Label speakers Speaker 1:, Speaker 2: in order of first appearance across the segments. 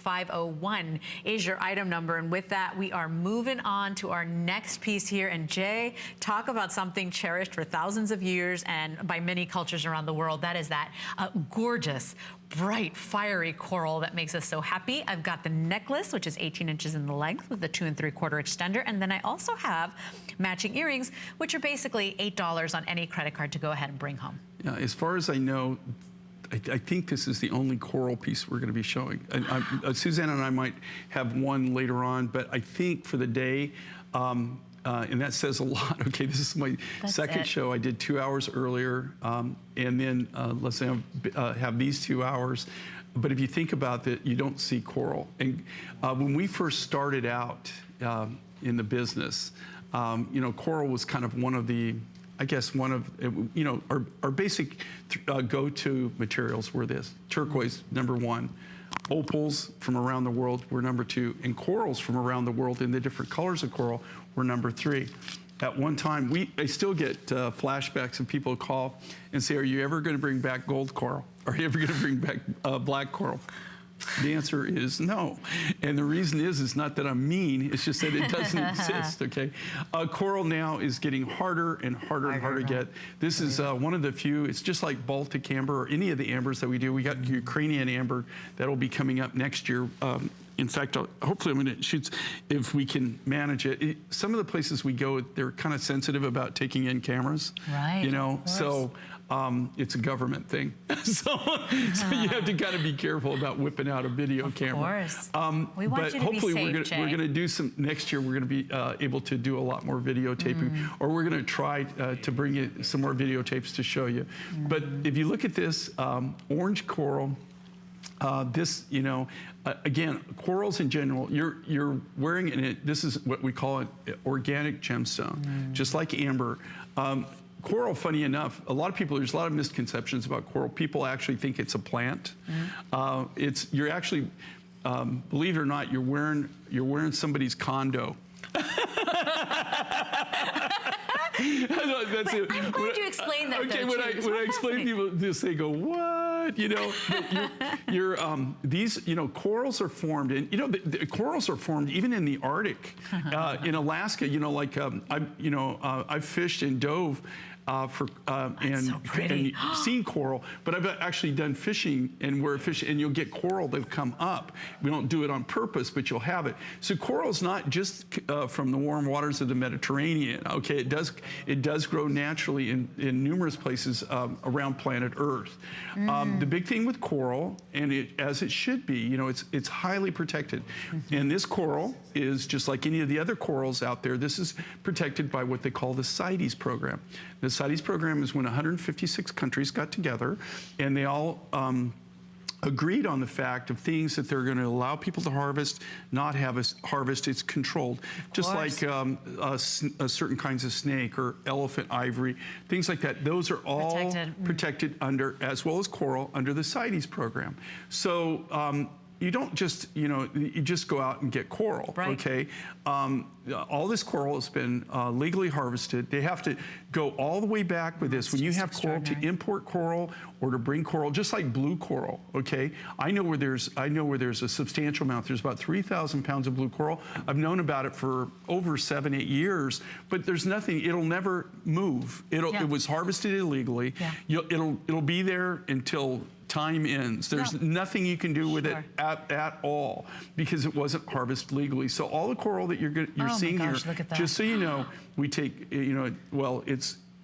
Speaker 1: 501 is your item number, and with that we are moving on to our next piece here. And Jay, talk about something cherished for thousands of years and by many cultures around the world. That is that gorgeous, bright, fiery coral that makes us so happy. I've got the necklace, which is 18 inches in the length with the 2 3/4 extender, and then I also have matching earrings, which are basically $8 on any credit card to go ahead and bring home.
Speaker 2: Yeah, as far as I know, I think this is the only coral piece we're going to be showing. And Suzanne and I might have one later on, but I think for the day, and that says a lot. Okay, this is my second show. I did 2 hours earlier, and then let's say I have these 2 hours. But if you think about that, you don't see coral. And when we first started out in the business, you know, coral was kind of one of the, I guess one of, you know, our basic go-to materials were this. Turquoise, #1. Opals from around the world were #2. And corals from around the world in the different colors of coral were #3. At one time, I still get flashbacks of people call and say, are you ever going to bring back gold coral? Are you ever going to bring back black coral? The answer is no. And the reason is not that I'm mean, it's just that it doesn't exist, okay? Coral now is getting harder and harder and harder to get. This is one of the few, it's just like Baltic amber or any of the ambers that we do. We got Ukrainian amber that'll be coming up next year. In fact, hopefully I'm going to shoot if we can manage it. Some of the places we go, they're kind of sensitive about taking in cameras. Right. You know, so it's a government thing. so you have to kind of be careful about whipping out a video camera. Of course. We want you to be safe, we're going to do some next year. We're going to be able to do a lot more videotaping, or we're going to try to bring you some more videotapes to show you. But if you look at this orange coral. This, you know, again, corals in general, you're wearing it. This is what we call an organic gemstone, just like amber. Coral, funny enough, a lot of people, there's a lot of misconceptions about coral. People actually think it's a plant. You're actually, believe it or not, you're wearing somebody's condo.
Speaker 1: That's it. I'm glad you explained that. Okay,
Speaker 2: when I explain to people this, they go, "What?" You know, these, you know, corals are formed, and you know, the corals are formed even in the Arctic, in Alaska. You know, like I've fished and dove. And seen coral, but I've actually done fishing, and we're fishing, and you'll get coral that come up. We don't do it on purpose, but you'll have it. So coral's not just from the warm waters of the Mediterranean. Okay, it does grow naturally in numerous places around planet Earth. The big thing with coral, and as it should be, you know, it's highly protected. And this coral is just like any of the other corals out there. This is protected by what they call the CITES program. The CITES program is when 156 countries got together and they all agreed on the fact of things that they're going to allow people to harvest, not have us harvest. It's controlled, just like certain kinds of snake or elephant ivory, things like that. Those are all protected under, as well as coral, under the CITES program. So you don't just, you know, you just go out and get coral, okay? All this coral has been legally harvested. They have to go all the way back with this. When you have coral, to import coral or to bring coral, just like blue coral, okay? I know where there's a substantial amount. There's about 3,000 pounds of blue coral. I've known about it for over 7, 8 years, but there's nothing. It'll never move. It was harvested illegally. It'll be there until time ends. There's nothing you can do with it at all because it wasn't harvested legally. So all the coral that you're seeing here, just so you know, we take, you know, well,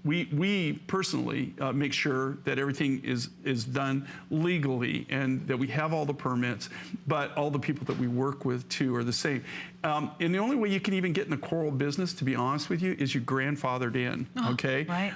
Speaker 2: we personally make sure that everything is done legally and that we have all the permits, but all the people that we work with too are the same. And the only way you can even get in the coral business, to be honest with you, is you're grandfathered in, okay?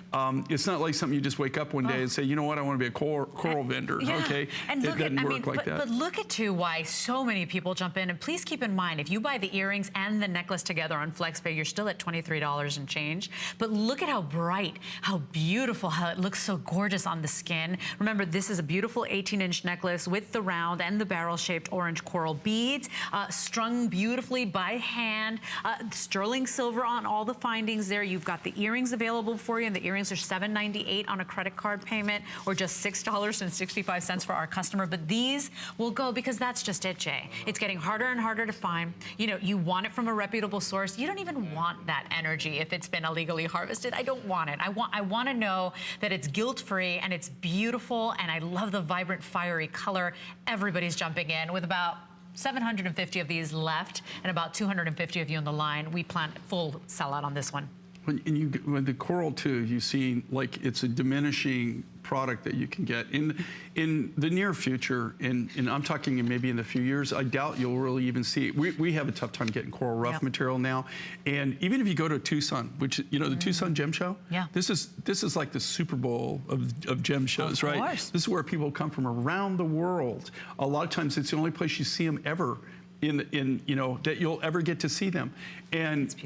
Speaker 2: It's not like something you just wake up one day and say, you know what, I want to be a coral vendor, okay?
Speaker 1: And
Speaker 2: it doesn't work like that.
Speaker 1: But look at too why so many people jump in, and please keep in mind, if you buy the earrings and the necklace together on FlexPay, you're still at $23 and change. But look at how bright how beautiful, how it looks so gorgeous on the skin. Remember, this is a beautiful 18-inch necklace with the round and the barrel-shaped orange coral beads, strung beautifully by hand, sterling silver on all the findings there. You've got the earrings available for you, and the earrings are $7.98 on a credit card payment, or just $6.65 for our customer. But these will go, because that's just it, Jay. It's getting harder and harder to find. You know, you want it from a reputable source. You don't even want that energy if it's been illegally harvested. I don't want it. I want to know that it's guilt-free and it's beautiful, and I love the vibrant, fiery color. Everybody's jumping in with about 750 of these left and about 250 of you on the line. We plan full sellout on this one.
Speaker 2: When the coral too, you see like it's a diminishing product that you can get in the near future, and I'm talking maybe in a few years. I doubt you'll really even see it. We have a tough time getting coral rough material now, and even if you go to Tucson, which the Tucson Gem Show, this is like the Super Bowl of gem shows, right? This is where people come from around the world. A lot of times it's the only place you see them ever that you'll ever get to see them, and